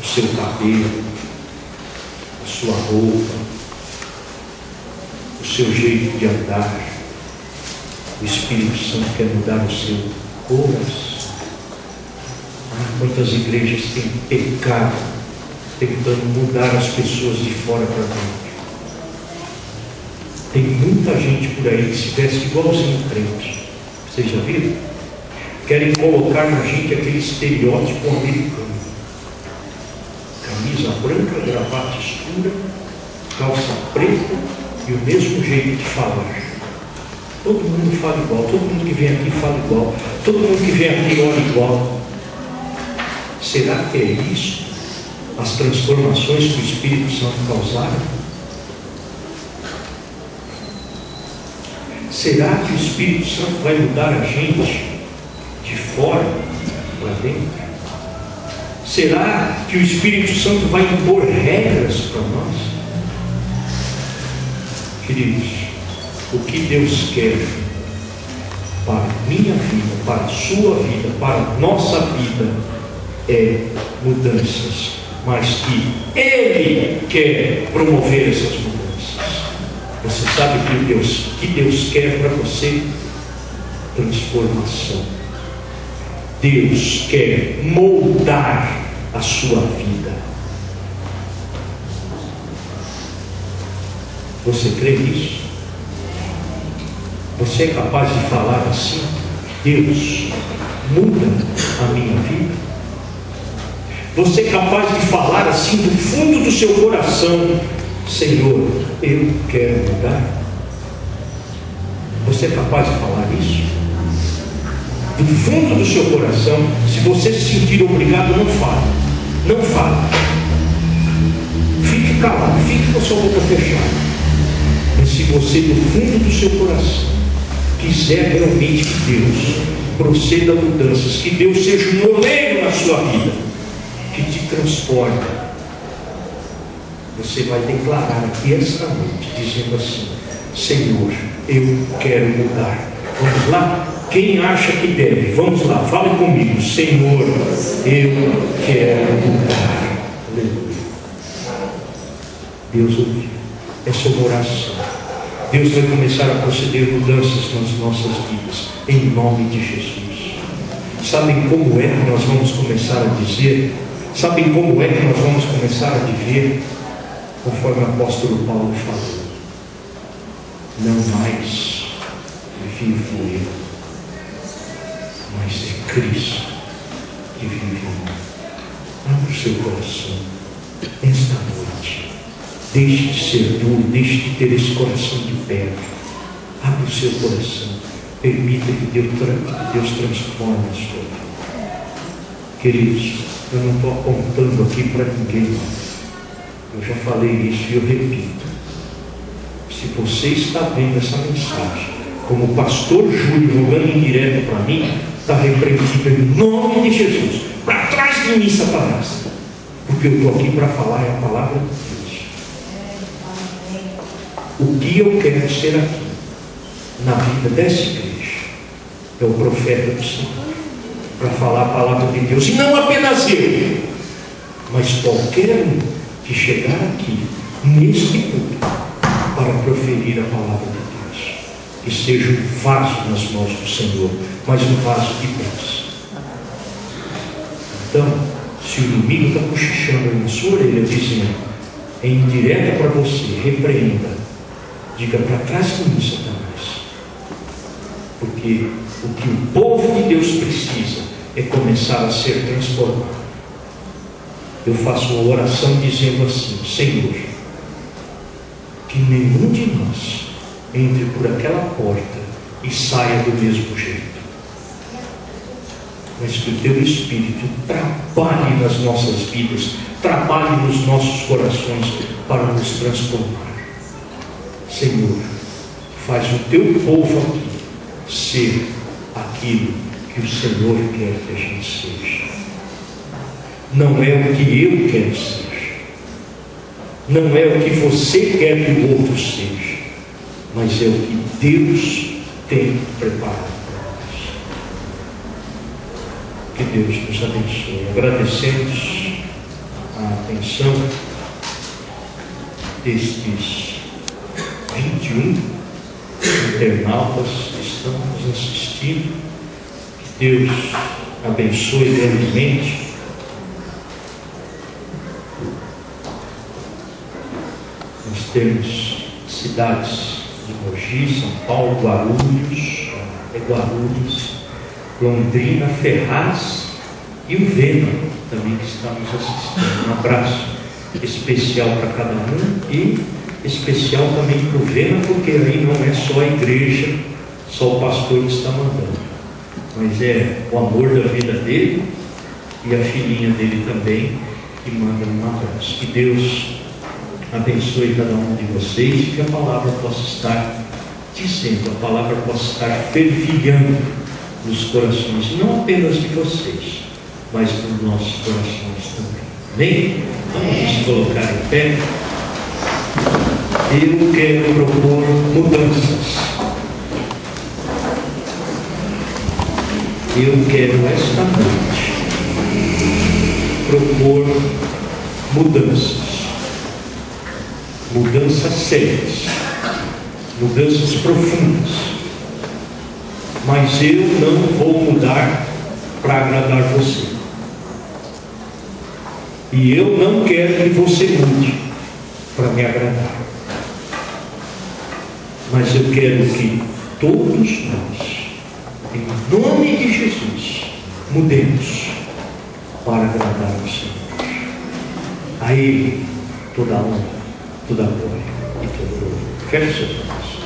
o seu cabelo, a sua roupa, o seu jeito de andar. O Espírito Santo quer mudar o seu coração. Quantas igrejas têm pecado tentando mudar as pessoas de fora para dentro? Tem muita gente por aí que se veste igualzinho crente. Vocês já viram? Querem colocar na gente aquele estereótipo americano. Camisa branca, gravata escura, calça preta e o mesmo jeito de falar. Todo mundo fala igual, todo mundo que vem aqui fala igual, todo mundo que vem aqui olha igual. Será que é isso? As transformações que o Espírito Santo causaram? Será que o Espírito Santo vai mudar a gente de fora para dentro? Será que o Espírito Santo vai impor regras para nós? Queridos, o que Deus quer para a minha vida, para a sua vida, para a nossa vida é mudanças, mas que Ele quer promover essas mudanças. Você sabe que Deus quer para você? Transformação. Deus quer moldar a sua vida. Você crê nisso? Você é capaz de falar assim? Deus, muda a minha vida? Você é capaz de falar assim do fundo do seu coração: Senhor, eu quero mudar? Você é capaz de falar isso? Do fundo do seu coração. Se você se sentir obrigado, não fale. Não fale. Fique calado, fique com a sua boca fechada. Mas se você, do fundo do seu coração, quiser realmente que Deus proceda a mudanças, que Deus seja um moleiro na sua vida, que te transforme, você vai declarar aqui esta noite, dizendo assim: Senhor, eu quero mudar. Vamos lá? Quem acha que deve? Vamos lá, fale comigo: Senhor, eu quero mudar. Aleluia. Deus ouviu. Essa é uma oração. Deus vai começar a proceder mudanças nas nossas vidas, em nome de Jesus. Sabem como é que nós vamos começar a dizer? Sabem como é que nós vamos começar a viver? Conforme o apóstolo Paulo falou: não mais vivo eu, mas é Cristo que vive em mim. Abra o seu coração esta noite. Deixe de ser duro, deixe de ter esse coração de pedra. Abra o seu coração. Permita que Deus transforme a sua vida. Queridos, eu não estou apontando aqui para ninguém. Eu já falei isso e eu repito. Se você está vendo essa mensagem como o pastor Júlio jogando indireto para mim, está repreendido em nome de Jesus. Para trás de mim, Satanás. Porque eu estou aqui para falar a palavra de Deus. O que eu quero ser aqui, na vida dessa igreja, é o profeta do Senhor, para falar a palavra de Deus. E não apenas eu, mas qualquer um que chegar aqui, neste culto, para proferir a palavra de Deus. e seja um vaso nas mãos do Senhor, mas um vaso de bênção. Então, se o inimigo está cochichando aí na sua orelha, dizendo, em indireta para você, repreenda, diga para trás de mim, Satanás, porque o que o povo de Deus precisa é começar a ser transformado. Eu faço uma oração dizendo assim: Senhor, que nenhum de nós entre por aquela porta e saia do mesmo jeito, mas que o Teu Espírito trabalhe nas nossas vidas, trabalhe nos nossos corações para nos transformar. Senhor, faz o Teu povo aqui ser aquilo que o Senhor quer que a gente seja. Não é o que eu quero ser, não é o que você quer que o outro seja, mas é o que Deus tem preparado para nós. Que Deus nos abençoe. Agradecemos a atenção destes 21 internautas que estão nos assistindo. Que Deus abençoe grandemente. Nós temos cidades de Mogi, São Paulo, Guarulhos, Londrina, Ferraz e o Vena também, que está nos assistindo. Um abraço especial para cada um e especial também para o Vena, porque aí não é só a igreja, só o pastor que está mandando, mas é o amor da vida dele e a filhinha dele também que manda um abraço. Que Deus abençoe cada um de vocês e que a palavra possa estar dizendo, a palavra possa estar fervilhando nos corações, não apenas de vocês, mas nos nossos corações também. Amém? Vamos nos colocar em pé. Eu quero propor mudanças. Eu quero esta noite propor mudanças. Mudanças sérias, mudanças profundas, mas eu não vou mudar para agradar você, e eu não quero que você mude para me agradar, mas eu quero que todos nós, em nome de Jesus, mudemos para agradar o Senhor. A Ele toda a honra, toda a glória e todo o louvor. Feche seus olhos.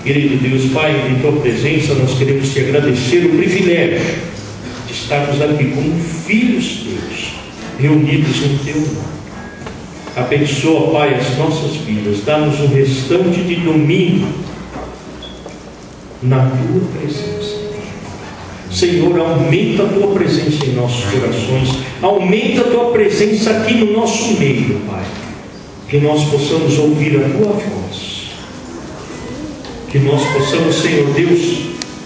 Querido Deus, Pai, em Tua presença nós queremos Te agradecer o privilégio de estarmos aqui como filhos Teus, reunidos em Teu nome. Abençoa, Pai, as nossas vidas. Dá-nos um restante de domingo na Tua presença. Senhor, aumenta a Tua presença em nossos corações. Aumenta a Tua presença aqui no nosso meio, Pai. Que nós possamos ouvir a Tua voz. Que nós possamos, Senhor Deus,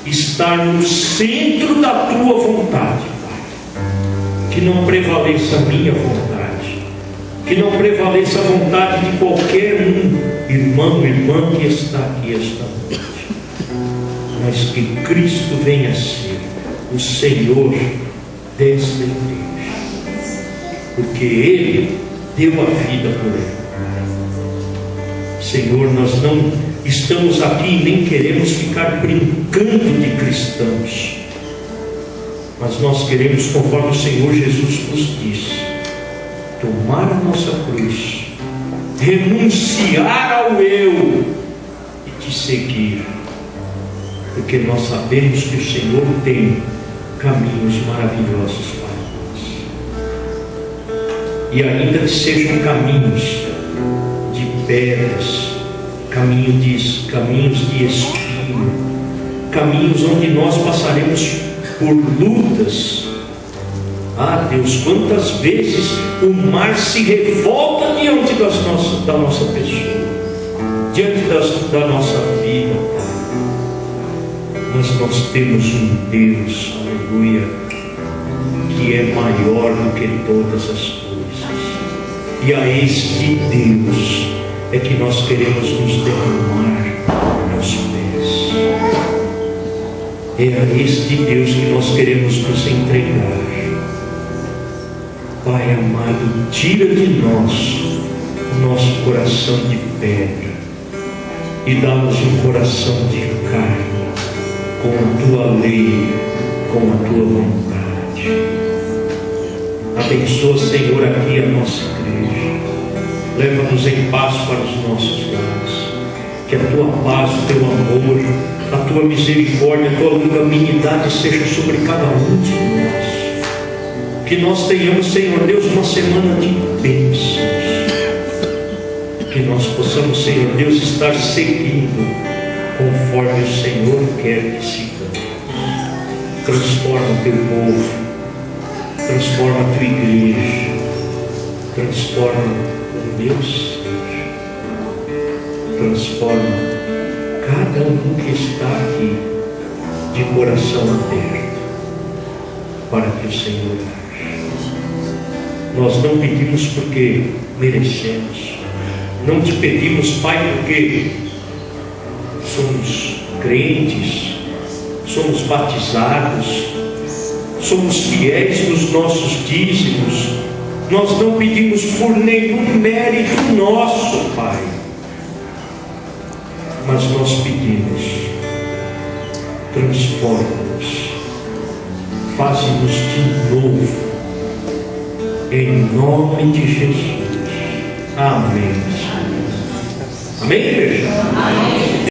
estar no centro da Tua vontade, Pai. Que não prevaleça a minha vontade. Que não prevaleça a vontade de qualquer irmão, irmã que está aqui esta noite. Mas que Cristo venha a ser o Senhor desta igreja. Porque Ele deu a vida por ela. Senhor, nós não estamos aqui e nem queremos ficar brincando de cristãos, mas nós queremos, conforme o Senhor Jesus nos disse, tomar a nossa cruz, renunciar ao eu e Te seguir, porque nós sabemos que o Senhor tem caminhos maravilhosos para nós, e ainda que sejam caminhos de pedras, caminhos de espinho, caminhos onde nós passaremos por lutas. Ah, Deus, quantas vezes o mar se revolta diante da nossa pessoa, diante da nossa vida, mas nós temos um Deus, aleluia, que é maior do que todas as coisas, e a este Deus é que nós queremos nos derramar aos pés. É a este Deus que nós queremos nos entregar. Pai amado, tira de nós o nosso coração de pedra e dá-nos um coração de carne, com a tua lei, com a tua vontade. Abençoa, Senhor, aqui a nossa igreja. Leva-nos em paz para os nossos lares. Que a tua paz, o teu amor, a tua misericórdia, a tua longanimidade seja sobre cada um de nós. Que nós tenhamos, Senhor Deus, uma semana de bênçãos. Que nós possamos, Senhor Deus, estar seguindo conforme o Senhor quer que sigamos. Transforma o teu povo, transforma a tua igreja, transforma o meu ser, transforma cada um que está aqui de coração aberto para que o Senhor age. Nós não pedimos porque merecemos, não te pedimos, Pai, porque somos crentes, somos batizados, somos fiéis nos nossos dízimos. Nós não pedimos por nenhum mérito nosso, Pai, mas nós pedimos: transforma-nos, faz-nos de novo, em nome de Jesus. Amém. Amém, igreja? Amém.